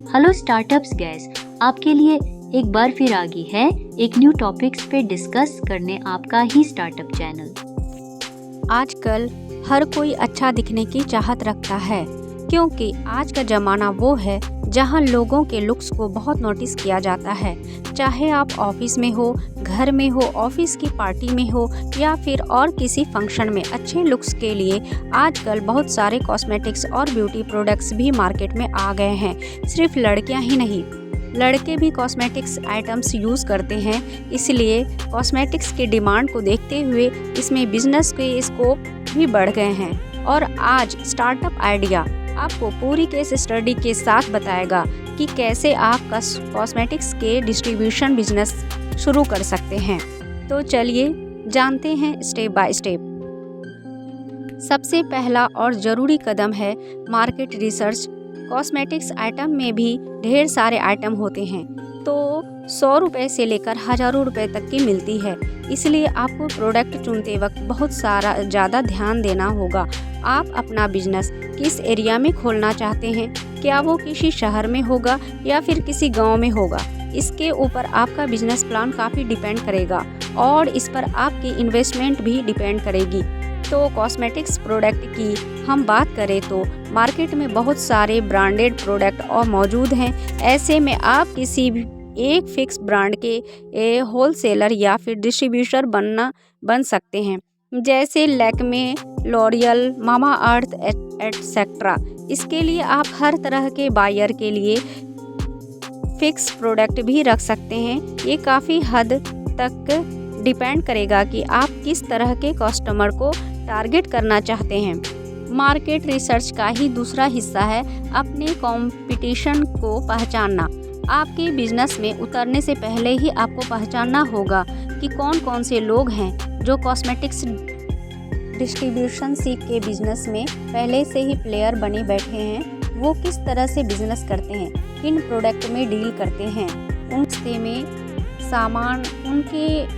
Hello startups gas, आपके लिए एक बार फिर आ गई है एक न्यू टॉपिक्स पे डिस्कस करने आपका ही स्टार्टअप चैनल। आजकल हर कोई अच्छा दिखने की चाहत रखता है, क्योंकि आज का ज़माना वो है जहां लोगों के लुक्स को बहुत नोटिस किया जाता है। चाहे आप ऑफिस में हो, घर में हो, ऑफिस की पार्टी में हो या फिर और किसी फंक्शन में, अच्छे लुक्स के लिए आजकल बहुत सारे कॉस्मेटिक्स और ब्यूटी प्रोडक्ट्स भी मार्केट में आ गए हैं। सिर्फ लड़कियां ही नहीं, लड़के भी कॉस्मेटिक्स आइटम्स यूज़ करते हैं। इसलिए कॉस्मेटिक्स की डिमांड को देखते हुए इसमें बिजनेस के स्कोप भी बढ़ गए हैं। और आज स्टार्टअप आइडिया आपको पूरी केस स्टडी के साथ बताएगा कि कैसे आप कॉस्मेटिक्स के डिस्ट्रीब्यूशन बिजनेस शुरू कर सकते हैं। तो चलिए जानते हैं स्टेप बाय स्टेप। सबसे पहला और ज़रूरी कदम है मार्केट रिसर्च। कॉस्मेटिक्स आइटम में भी ढेर सारे आइटम होते हैं, तो 100 रुपये से लेकर हज़ारों रुपये तक की मिलती है। इसलिए आपको प्रोडक्ट चुनते वक्त बहुत ज़्यादा ध्यान देना होगा। आप अपना बिजनेस किस एरिया में खोलना चाहते हैं, क्या वो किसी शहर में होगा या फिर किसी गांव में होगा, इसके ऊपर आपका बिजनेस प्लान काफ़ी डिपेंड करेगा और इस पर आपकी इन्वेस्टमेंट भी डिपेंड करेगी। तो कॉस्मेटिक्स प्रोडक्ट की हम बात करें तो मार्केट में बहुत सारे ब्रांडेड प्रोडक्ट और मौजूद हैं। ऐसे में आप किसी भी एक फिक्स ब्रांड के होलसेलर या फिर डिस्ट्रीब्यूटर बन सकते हैं, जैसे लैक्मे, लॉरियल, मामा अर्थ एटसेट्रा। इसके लिए आप हर तरह के बायर के लिए फिक्स प्रोडक्ट भी रख सकते हैं। ये काफ़ी हद तक डिपेंड करेगा कि आप किस तरह के कस्टमर को टारगेट करना चाहते हैं। मार्केट रिसर्च का ही दूसरा हिस्सा है अपने कंपटीशन को पहचानना। आपके बिजनेस में उतरने से पहले ही आपको पहचानना होगा कि कौन कौन से लोग हैं जो कॉस्मेटिक्स डिस्ट्रीब्यूशनशिप के बिजनेस में पहले से ही प्लेयर बने बैठे हैं। वो किस तरह से बिजनेस करते हैं, किन प्रोडक्ट में डील करते हैं,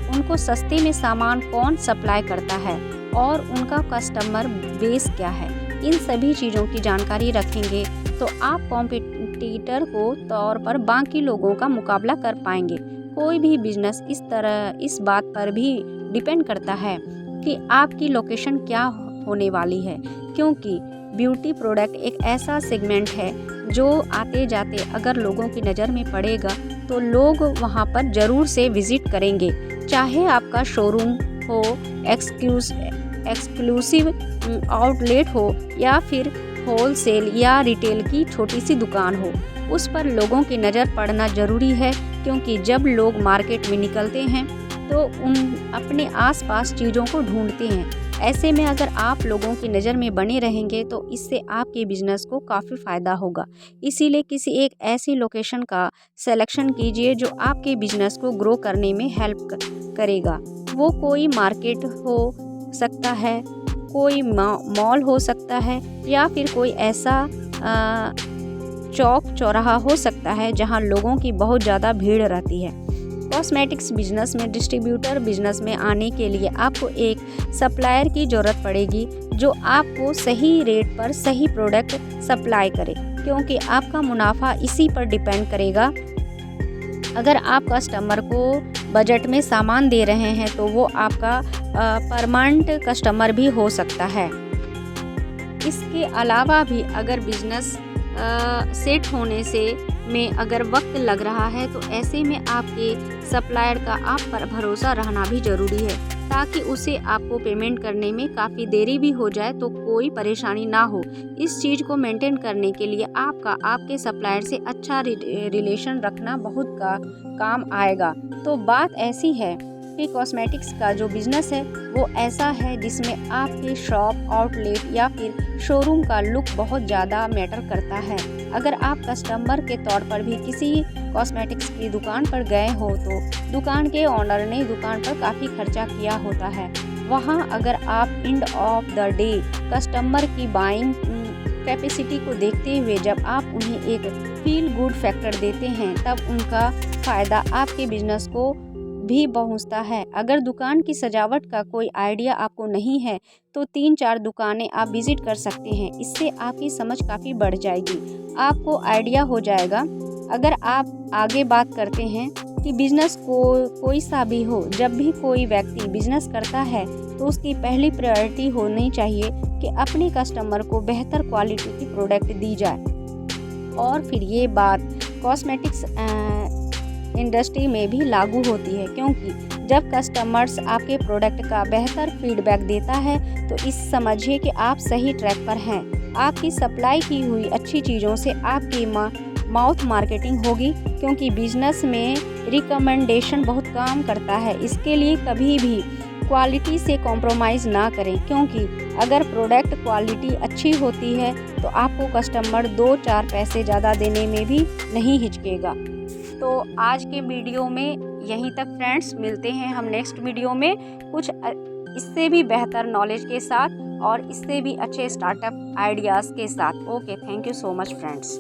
उनको सस्ते में सामान कौन सप्लाई करता है और उनका कस्टमर बेस क्या है। इन सभी चीज़ों की जानकारी रखेंगे तो आप कॉम्पिटिटर को तौर पर बाकी लोगों का मुकाबला कर पाएंगे। कोई भी बिजनेस इस बात पर भी डिपेंड करता है कि आपकी लोकेशन क्या होने वाली है, क्योंकि ब्यूटी प्रोडक्ट एक ऐसा सेगमेंट है जो आते जाते अगर लोगों की नज़र में पड़ेगा तो लोग वहां पर ज़रूर से विज़िट करेंगे। चाहे आपका शोरूम हो, एक्सक्लूसिव आउटलेट हो या फिर होलसेल या रिटेल की छोटी सी दुकान हो, उस पर लोगों की नज़र पड़ना ज़रूरी है। क्योंकि जब लोग मार्केट में निकलते हैं तो उन अपने आसपास चीज़ों को ढूंढते हैं। ऐसे में अगर आप लोगों की नज़र में बने रहेंगे तो इससे आपके बिजनेस को काफ़ी फ़ायदा होगा। इसीलिए किसी एक ऐसी लोकेशन का सिलेक्शन कीजिए जो आपके बिजनेस को ग्रो करने में हेल्प करेगा। वो कोई मार्केट हो सकता है, कोई मॉल हो सकता है या फिर कोई ऐसा चौक चौराहा हो सकता है जहां लोगों की बहुत ज़्यादा भीड़ रहती है। कॉस्मेटिक्स बिजनेस में डिस्ट्रीब्यूटर बिजनेस में आने के लिए आपको एक सप्लायर की ज़रूरत पड़ेगी जो आपको सही रेट पर सही प्रोडक्ट सप्लाई करे, क्योंकि आपका मुनाफा इसी पर डिपेंड करेगा। अगर आप कस्टमर को बजट में सामान दे रहे हैं तो वो आपका परमानेंट कस्टमर भी हो सकता है। इसके अलावा भी अगर बिजनेस सेट होने में अगर वक्त लग रहा है तो ऐसे में आपके सप्लायर का आप पर भरोसा रहना भी ज़रूरी है, ताकि उसे आपको पेमेंट करने में काफ़ी देरी भी हो जाए तो कोई परेशानी ना हो। इस चीज़ को मेंटेन करने के लिए आपके सप्लायर से अच्छा रिलेशन रखना बहुत काम आएगा। तो बात ऐसी है कि कॉस्मेटिक्स का जो बिज़नेस है वो ऐसा है जिसमें आपके शॉप, आउटलेट या फिर शोरूम का लुक बहुत ज़्यादा मैटर करता है। अगर आप कस्टमर के तौर पर भी किसी कॉस्मेटिक्स की दुकान पर गए हो तो दुकान के ओनर ने दुकान पर काफ़ी खर्चा किया होता है। वहाँ अगर आप end of the day customer की बाइंग कैपेसिटी को देखते हुए जब आप उन्हें एक फील गुड फैक्टर देते हैं, तब उनका फ़ायदा आपके बिजनेस को भी पहुंचता है। अगर दुकान की सजावट का कोई आइडिया आपको नहीं है तो 3-4 दुकानें आप विजिट कर सकते हैं। इससे आपकी समझ काफ़ी बढ़ जाएगी, आपको आइडिया हो जाएगा। अगर आप आगे बात करते हैं कि बिजनेस कोई सा भी हो, जब भी कोई व्यक्ति बिजनेस करता है तो उसकी पहली प्रायोरिटी होनी चाहिए कि अपने कस्टमर को बेहतर क्वालिटी की प्रोडक्ट दी जाए। और फिर ये बात कॉस्मेटिक्स इंडस्ट्री में भी लागू होती है, क्योंकि जब कस्टमर्स आपके प्रोडक्ट का बेहतर फीडबैक देता है तो इस समझिए कि आप सही ट्रैक पर हैं। आपकी सप्लाई की हुई अच्छी चीज़ों से आपकी माउथ मार्केटिंग होगी, क्योंकि बिजनेस में रिकमेंडेशन बहुत काम करता है। इसके लिए कभी भी क्वालिटी से कॉम्प्रोमाइज़ ना करें, क्योंकि अगर प्रोडक्ट क्वालिटी अच्छी होती है तो आपको कस्टमर 2-4 पैसे ज़्यादा देने में भी नहीं हिचकेगा। तो आज के वीडियो में यहीं तक फ्रेंड्स, मिलते हैं हम नेक्स्ट वीडियो में कुछ इससे भी बेहतर नॉलेज के साथ और इससे भी अच्छे स्टार्टअप आइडियाज़ के साथ। Okay, thank you so much friends.